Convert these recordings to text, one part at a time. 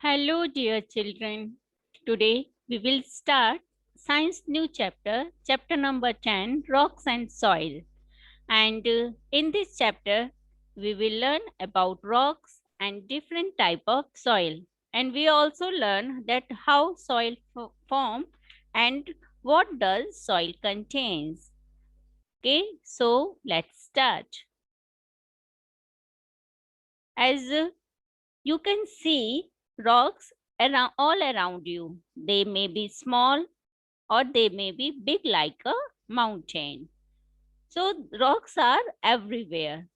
Hello, dear children. Today we will start science new chapter, chapter number 10, rocks and soil. And in this chapter, we will learn about rocks and different type of soil. And we also learn that how soil form and what does soil contains. Okay, so let's start. As you can see rocks around, all around you. They may be small or they may be big like a mountain. So rocks are everywhere.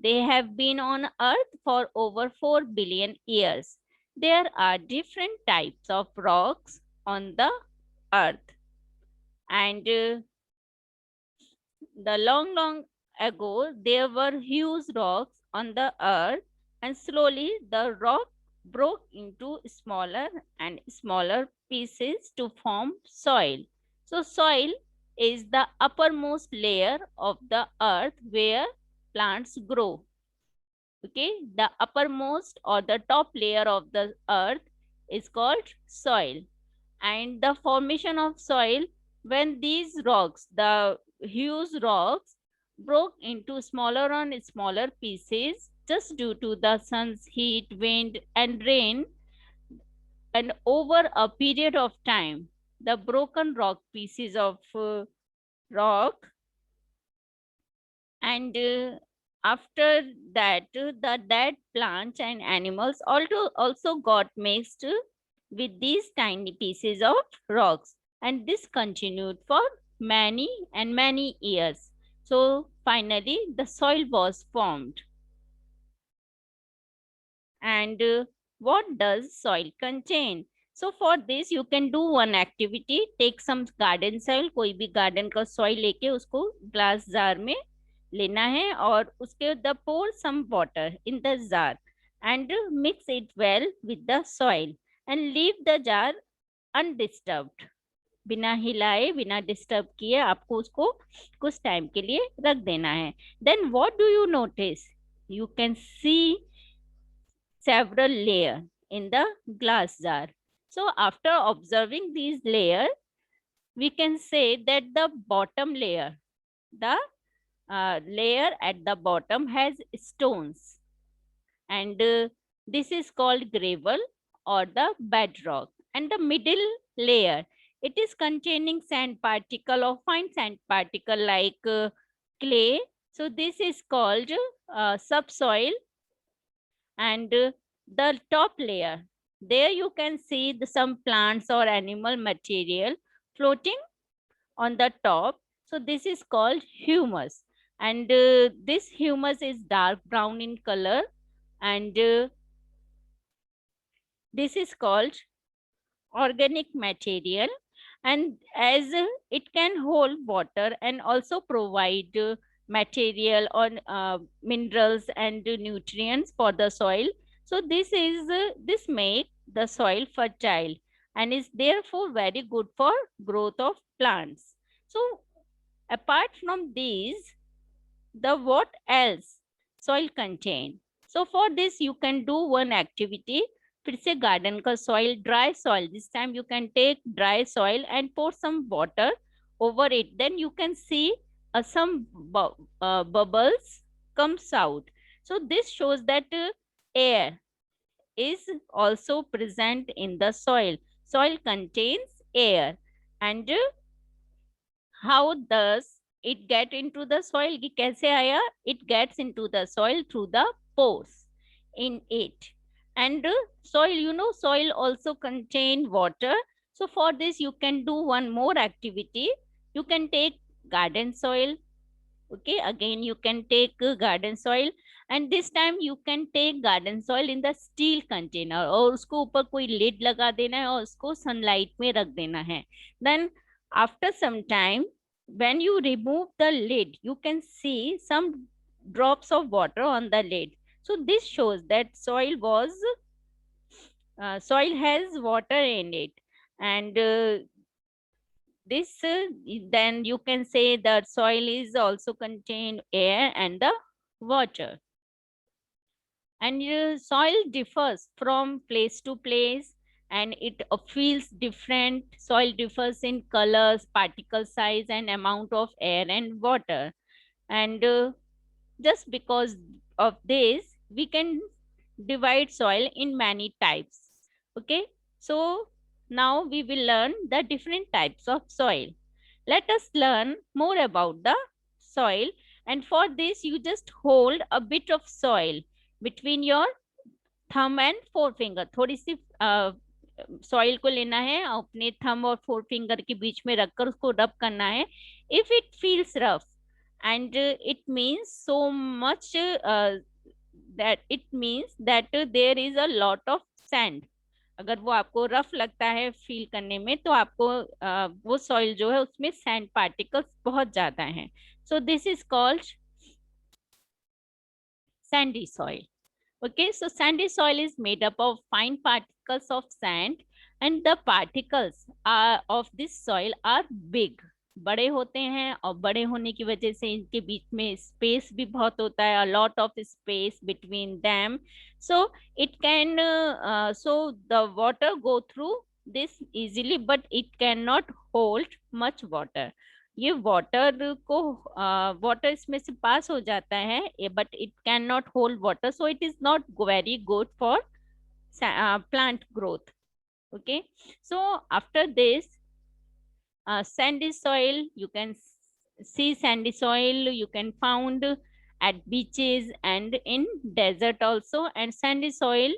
They have been on earth for over 4 billion years. There are different types of rocks on the earth. And the long ago, there were huge rocks on the earth, and slowly the rock broke into smaller and smaller pieces to form soil. So, soil is the uppermost layer of the earth where plants grow. Okay, the uppermost or the top layer of the earth is called soil. And the formation of soil, when these rocks, the huge rocks, broke into smaller and smaller pieces just due to the sun's heat, wind, and rain, and over a period of time, the broken rock pieces of rock, and after that, the dead plants and animals also got mixed with these tiny pieces of rocks, and this continued for many and many years. So finally the soil was formed. And what does soil contain? So for this you can do one activity. Take some garden soil, कोई भी garden का soil लेके उसको glass jar में लेना है, और उसके the pour some water in the jar and mix it well with the soil and leave the jar undisturbed. बिना हिलाए, बिना डिस्टर्ब किए आपको उसको कुछ टाइम के लिए रख देना है. Then what do you notice? You can see several layers in the glass jar. So after observing these layers, we can say that the bottom layer, the layer at the bottom has stones, and this is called gravel or the bedrock. And the middle layer, it is containing sand particle or fine sand particle like clay. So this is called subsoil. And the top layer, there you can see some plants or animal material floating on the top. So this is called humus, and this humus is dark brown in color, and this is called organic material. And as it can hold water and also provide material or minerals and nutrients for the soil, so this make the soil fertile and is therefore very good for growth of plants. So apart from these, the what else soil contain? So for this you can do one activity. फिर से garden का soil, dry soil, this time you can take dry soil and pour some water over it. Then you can see some bubbles comes out. So this shows that air is also present in the soil. Soil contains air. And how does it get into the soil? कि कैसे आया? It gets into the soil through the pores in it. And soil, soil also contain water. So for this you can do one more activity. You can take garden soil. Okay, again you can take garden soil, and this time you can take garden soil in the steel container, और उसको ऊपर कोई lid लगा देना है और उसको sunlight में रख देना है. Then after some time, when you remove the lid, you can see some drops of water on the lid. So this shows that soil has water in it. And this then you can say that soil is also contain air and the water. And soil differs from place to place, and it feels different. Soil differs in colors, particle size, and amount of air and water. And just because of this, we can divide soil in many types. Okay, so now we will learn the different types of soil. Let us learn more about the soil. And for this, you just hold a bit of soil between your thumb and four finger. थोड़ी सी soil को लेना है, अपने thumb और four finger के बीच में रखकर उसको रब करना है. If it feels rough and it means so much that it means that there is a lot of sand. अगर वो आपको रफ लगता है फील करने में, तो आपको वो सॉइल जो है उसमें सैंड पार्टिकल्स बहुत ज्यादा हैं. So this is called Sandy soil. Okay, so sandy soil is made up of fine particles of sand, and the particles of this soil are big. बड़े होते हैं, और बड़े होने की वजह से इनके बीच में स्पेस भी बहुत होता है, a lot of space between them. So it can so the water go through this easily, but it cannot hold much water. ये वाटर इसमें से पास हो जाता है, but it can not hold water, so it is not very good for plant growth. Okay, so after this, sandy soil, you can see sandy soil you can found at beaches and in desert also. And sandy soil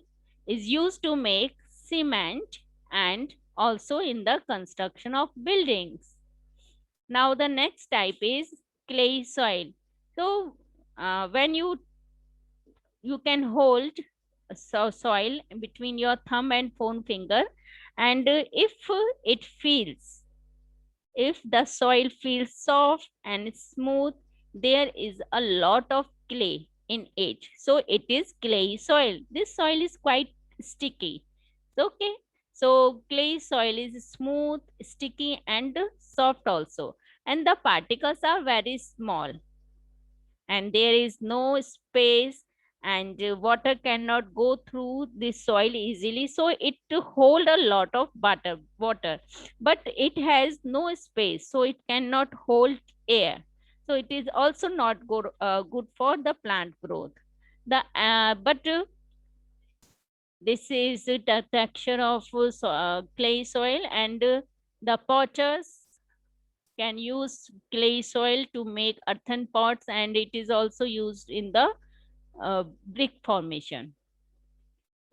is used to make cement and also in the construction of buildings. Now the next type is clay soil. So when you can hold soil between your thumb and phone finger, and if the soil feels soft and smooth, there is a lot of clay in it, so it is clay soil. This soil is quite sticky. Okay, so clay soil is smooth, sticky, and soft also, and the particles are very small, and there is no space, and water cannot go through this soil easily, so it hold a lot of water, but it has no space, so it cannot hold air, so it is also not good for the plant growth. The but this is the texture of clay soil, and the potters can use clay soil to make earthen pots, and it is also used in the brick formation.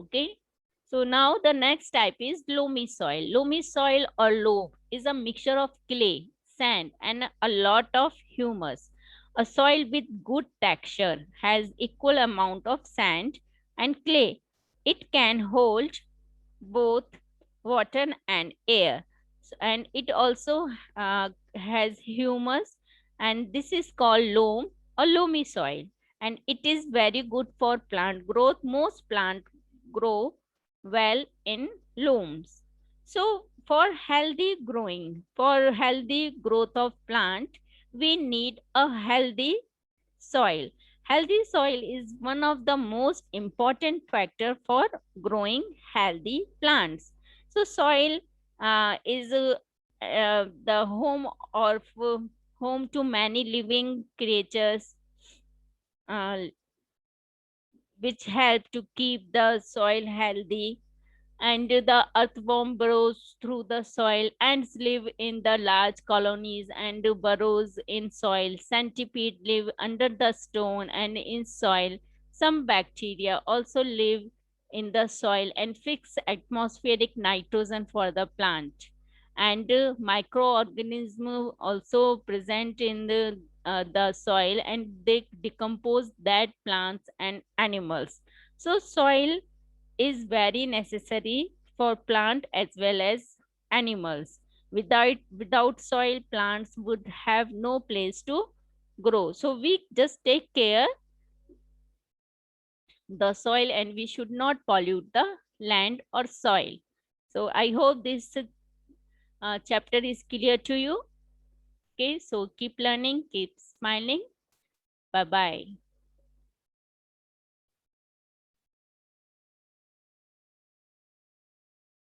Okay, so now the next type is loamy soil. Loamy soil or loam is a mixture of clay, sand, and a lot of humus. A soil with good texture has equal amount of sand and clay. It can hold both water and air, and it also has humus, and this is called loam or loamy soil, and it is very good for plant growth. Most plants grow well in looms. So for healthy growth of plant, we need a healthy soil. Healthy soil is one of the most important factor for growing healthy plants. So soil is the home to many living creatures, which help to keep the soil healthy. And the earthworm burrows through the soil. Ants live in the large colonies and burrows in soil. Centipede live under the stone and in soil. Some bacteria also live in the soil and fix atmospheric nitrogen for the plant. And microorganisms also present in the soil, and they decompose that plants and animals. So soil is very necessary for plant as well as animals. Without soil, plants would have no place to grow. So we just take care the soil, and we should not pollute the land or soil. So I hope this chapter is clear to you. Okay, so keep learning, keep smiling. Bye bye.